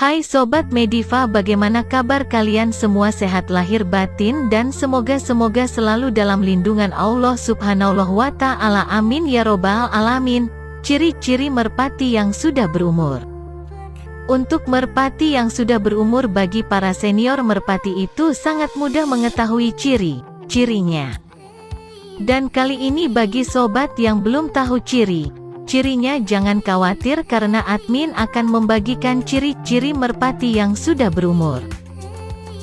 Hai Sobat Mediva, bagaimana kabar kalian semua? Sehat lahir batin dan semoga selalu dalam lindungan Allah Subhanahu wa Ta'ala. Amin ya robbal alamin. Ciri-ciri merpati yang sudah berumur. Untuk merpati yang sudah berumur, bagi para senior merpati itu sangat mudah mengetahui ciri-cirinya. Dan kali ini bagi sobat yang belum tahu cirinya, jangan khawatir karena admin akan membagikan ciri-ciri merpati yang sudah berumur.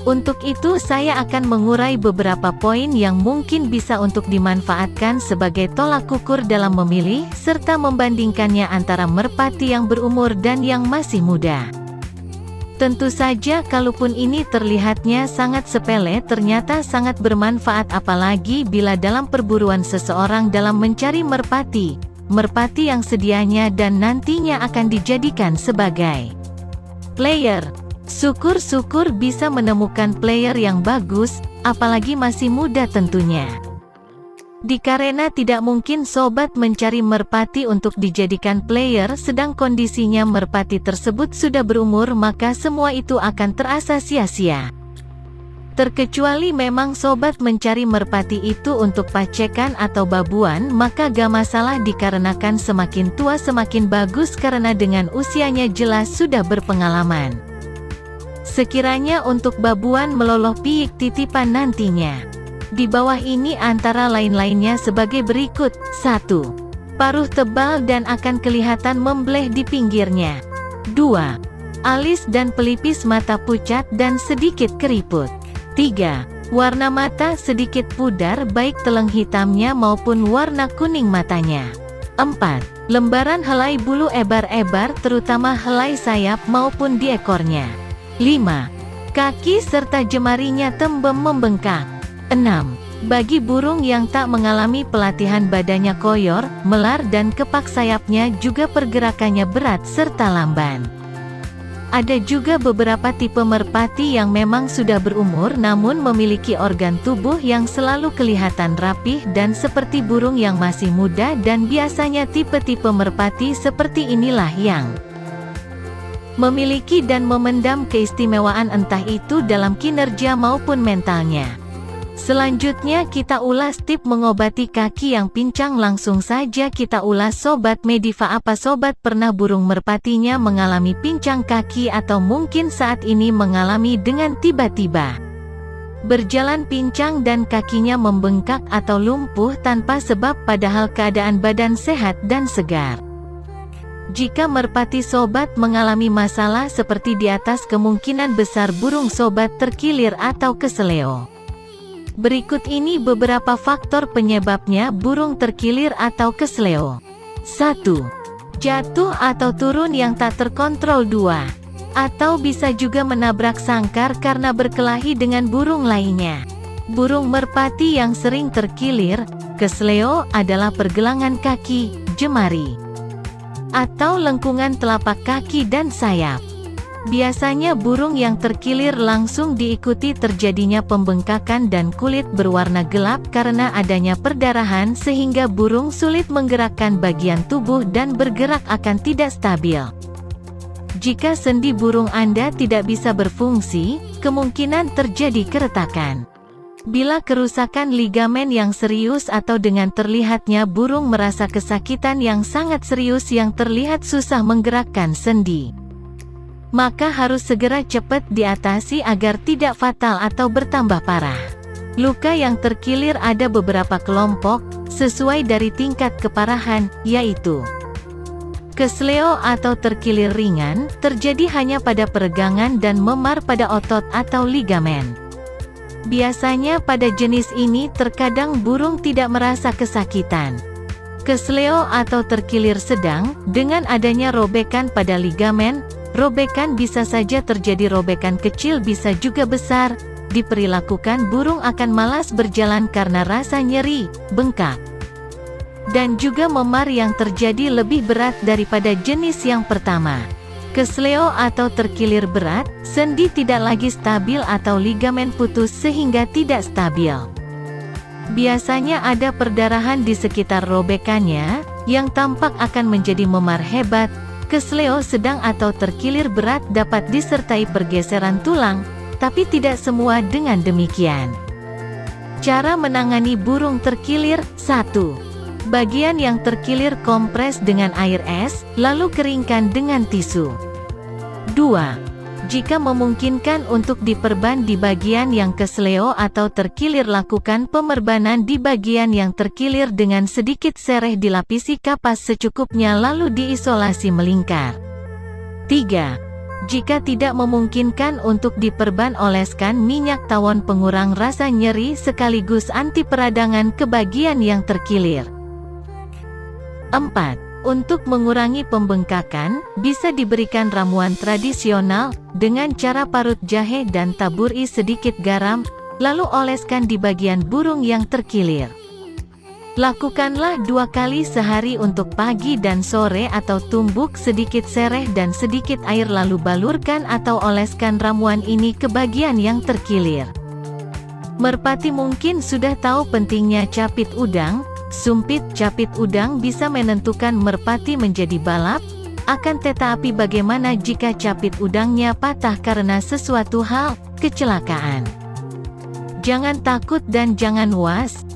Untuk itu saya akan mengurai beberapa poin yang mungkin bisa untuk dimanfaatkan sebagai tolak ukur dalam memilih serta membandingkannya antara merpati yang berumur dan yang masih muda. Tentu saja kalaupun ini terlihatnya sangat sepele, ternyata sangat bermanfaat, apalagi bila dalam perburuan seseorang dalam mencari merpati yang sedianya dan nantinya akan dijadikan sebagai player. Syukur-syukur bisa menemukan player yang bagus, apalagi masih muda tentunya. Dikarena tidak mungkin sobat mencari merpati untuk dijadikan player sedang kondisinya merpati tersebut sudah berumur, maka semua itu akan terasa sia-sia. Terkecuali memang sobat mencari merpati itu untuk pacekan atau babuan, maka gak masalah dikarenakan semakin tua semakin bagus karena dengan usianya jelas sudah berpengalaman. Sekiranya untuk babuan meloloh piik titipan nantinya. Di bawah ini antara lain-lainnya sebagai berikut. 1. Paruh tebal dan akan kelihatan membleh di pinggirnya. 2. Alis dan pelipis mata pucat dan sedikit keriput. 3. Warna mata sedikit pudar baik teleng hitamnya maupun warna kuning matanya. 4. Lembaran helai bulu ebar-ebar terutama helai sayap maupun di ekornya. 5. Kaki serta jemarinya tembem membengkak. 6. Bagi burung yang tak mengalami pelatihan badannya koyor, melar dan kepak sayapnya juga pergerakannya berat serta lamban. Ada juga beberapa tipe merpati yang memang sudah berumur namun memiliki organ tubuh yang selalu kelihatan rapih dan seperti burung yang masih muda, dan biasanya tipe-tipe merpati seperti inilah yang memiliki dan memendam keistimewaan entah itu dalam kinerja maupun mentalnya. Selanjutnya kita ulas tip mengobati kaki yang pincang. Langsung saja kita ulas Sobat Mediva. Apa sobat pernah burung merpatinya mengalami pincang kaki atau mungkin saat ini mengalami dengan tiba-tiba berjalan pincang dan kakinya membengkak atau lumpuh tanpa sebab padahal keadaan badan sehat dan segar? Jika merpati sobat mengalami masalah seperti di atas, kemungkinan besar burung sobat terkilir atau keseleo. Berikut ini beberapa faktor penyebabnya burung terkilir atau keseleo. 1. Jatuh atau turun yang tak terkontrol. 2. Atau bisa juga menabrak sangkar karena berkelahi dengan burung lainnya. Burung merpati yang sering terkilir, keseleo adalah pergelangan kaki, jemari, atau lengkungan telapak kaki dan sayap. Biasanya burung yang terkilir langsung diikuti terjadinya pembengkakan dan kulit berwarna gelap karena adanya perdarahan sehingga burung sulit menggerakkan bagian tubuh dan bergerak akan tidak stabil. Jika sendi burung Anda tidak bisa berfungsi, kemungkinan terjadi keretakan. Bila kerusakan ligamen yang serius atau dengan terlihatnya burung merasa kesakitan yang sangat serius yang terlihat susah menggerakkan sendi, maka harus segera cepat diatasi agar tidak fatal atau bertambah parah. Luka yang terkilir ada beberapa kelompok, sesuai dari tingkat keparahan, yaitu keseleo atau terkilir ringan, terjadi hanya pada peregangan dan memar pada otot atau ligamen. Biasanya pada jenis ini terkadang burung tidak merasa kesakitan. Keseleo atau terkilir sedang, dengan adanya robekan pada ligamen. Robekan bisa saja terjadi robekan kecil bisa juga besar. Diperlakukan burung akan malas berjalan karena rasa nyeri, bengkak, dan juga memar yang terjadi lebih berat daripada jenis yang pertama. Keseleo atau terkilir berat, sendi tidak lagi stabil atau ligamen putus sehingga tidak stabil. Biasanya ada perdarahan di sekitar robekannya, yang tampak akan menjadi memar hebat. Kesleo sedang atau terkilir berat dapat disertai pergeseran tulang, tapi tidak semua dengan demikian. Cara menangani burung terkilir. 1. Bagian yang terkilir kompres dengan air es, lalu keringkan dengan tisu. 2. Jika memungkinkan untuk diperban di bagian yang kesleo atau terkilir, lakukan pemerbanan di bagian yang terkilir dengan sedikit sereh, dilapisi kapas secukupnya lalu diisolasi melingkar. 3. Jika tidak memungkinkan untuk diperban, oleskan minyak tawon pengurang rasa nyeri sekaligus anti peradangan ke bagian yang terkilir. 4. Untuk mengurangi pembengkakan, bisa diberikan ramuan tradisional dengan cara parut jahe dan taburi sedikit garam, lalu oleskan di bagian burung yang terkilir. Lakukanlah 2 kali sehari untuk pagi dan sore, atau tumbuk sedikit sereh dan sedikit air lalu balurkan atau oleskan ramuan ini ke bagian yang terkilir. Merpati mungkin sudah tahu pentingnya capit udang. Sumpit capit udang bisa menentukan merpati menjadi balap, akan tetapi bagaimana jika capit udangnya patah karena sesuatu hal, kecelakaan? Jangan takut dan jangan was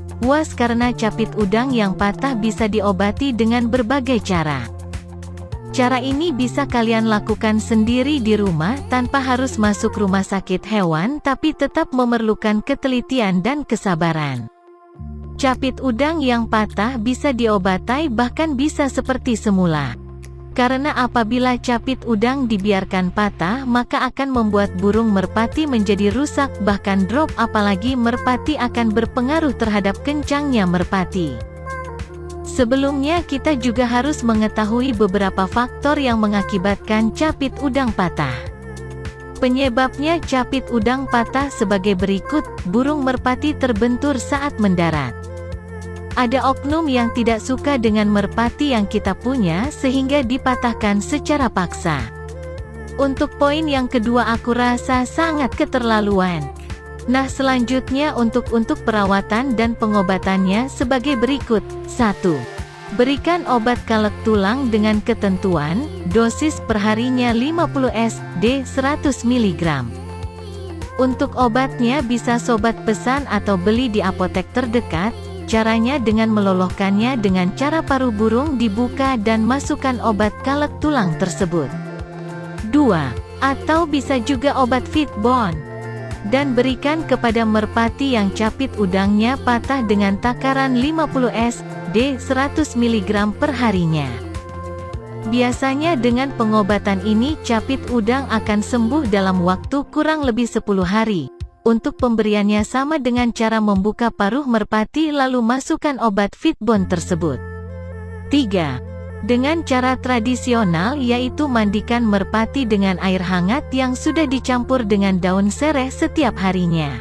karena capit udang yang patah bisa diobati dengan berbagai cara. Cara ini bisa kalian lakukan sendiri di rumah tanpa harus masuk rumah sakit hewan, tapi tetap memerlukan ketelitian dan kesabaran. Capit udang yang patah bisa diobati, bahkan bisa seperti semula. Karena apabila capit udang dibiarkan patah, maka akan membuat burung merpati menjadi rusak, bahkan drop, apalagi merpati akan berpengaruh terhadap kencangnya merpati. Sebelumnya kita juga harus mengetahui beberapa faktor yang mengakibatkan capit udang patah. Penyebabnya capit udang patah sebagai berikut. Burung merpati terbentur saat mendarat. Ada oknum yang tidak suka dengan merpati yang kita punya sehingga dipatahkan secara paksa. Untuk poin yang kedua, aku rasa sangat keterlaluan. Nah, selanjutnya untuk perawatan dan pengobatannya sebagai berikut. 1. Berikan obat kalek tulang dengan ketentuan, dosis perharinya 50 SD 100 mg. Untuk obatnya bisa sobat pesan atau beli di apotek terdekat. Caranya dengan melolohkannya dengan cara paruh burung dibuka dan masukkan obat kalek tulang tersebut. 2. Atau bisa juga obat Fitbone. Dan berikan kepada merpati yang capit udangnya patah dengan takaran 50 SD 100 mg per harinya. Biasanya dengan pengobatan ini capit udang akan sembuh dalam waktu kurang lebih 10 hari. Untuk pemberiannya sama dengan cara membuka paruh merpati lalu masukkan obat Fitbone tersebut. 3. Dengan cara tradisional, yaitu mandikan merpati dengan air hangat yang sudah dicampur dengan daun sereh setiap harinya.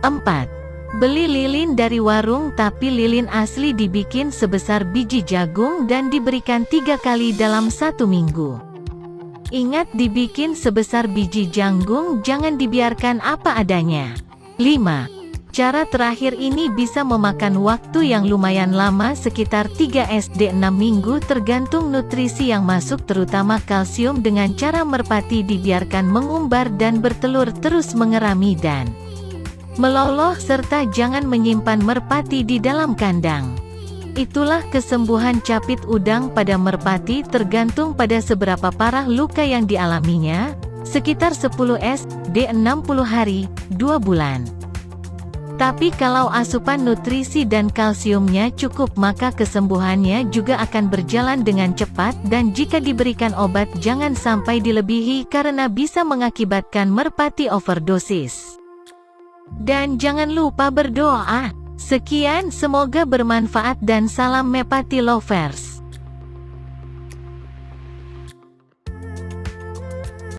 4. Beli lilin dari warung, tapi lilin asli dibikin sebesar biji jagung dan diberikan 3 kali dalam 1 minggu. Ingat, dibikin sebesar biji jagung, jangan dibiarkan apa adanya. 5. Cara terakhir ini bisa memakan waktu yang lumayan lama, sekitar 3 SD 6 minggu tergantung nutrisi yang masuk, terutama kalsium, dengan cara merpati dibiarkan mengumbar dan bertelur, terus mengerami dan meloloh, serta jangan menyimpan merpati di dalam kandang. Itulah kesembuhan capit udang pada merpati, tergantung pada seberapa parah luka yang dialaminya, sekitar 10 SD 60 hari, 2 bulan. Tapi kalau asupan nutrisi dan kalsiumnya cukup, maka kesembuhannya juga akan berjalan dengan cepat, dan jika diberikan obat jangan sampai dilebihi karena bisa mengakibatkan merpati overdosis. Dan jangan lupa berdoa. Sekian, semoga bermanfaat dan salam merpati lovers.